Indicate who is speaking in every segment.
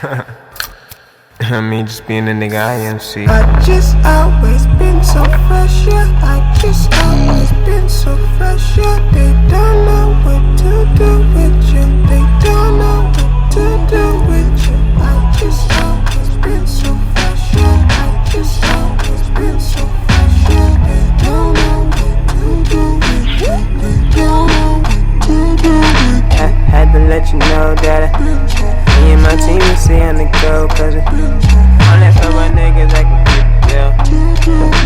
Speaker 1: I mean, just being the nigga I am, see.
Speaker 2: I just always been so fresh, yeah. I just always been so fresh, yeah. They don't know what to do with you. They don't know what to do with you. I just always been so fresh, yeah. I just always been so fresh, yeah. They don't know what to do with you. They don't know what to do with you.
Speaker 3: I had to let you know that me and my team is on the go, cause on that for my niggas I can keep it real.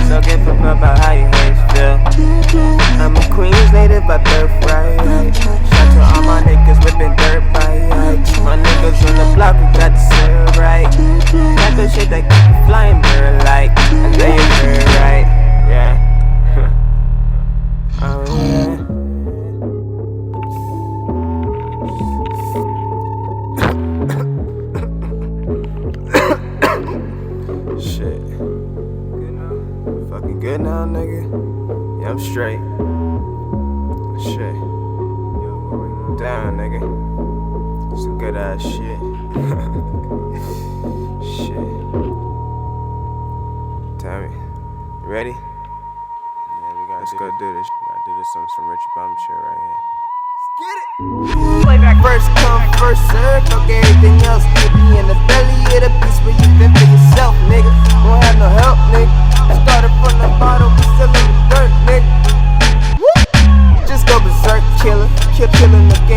Speaker 3: So give a fuck about how you haters feel. I'm a Queens native by birthright. Shout to all my niggas whipping dirt bikes. My niggas on the block, we got the sale right. Got the shit that keep you flying bird like. I know you heard right, yeah. Oh yeah. Shit. Good now? Fucking good now, nigga? Yeah, I'm straight. Shit. Down, nigga. Some good ass shit. Shit. Tell me. You ready? Yeah, let's go do this. We gotta do this on some Richie Bum shit right here. Get it! Playback. First come, first serve. Fuck everything else. Nigga in the belly of the beast where you been for yourself, nigga. Don't have no help, nigga. Started from the bottom, we still in the dirt, nigga. Woo! Just go berserk, killer. Killing the game.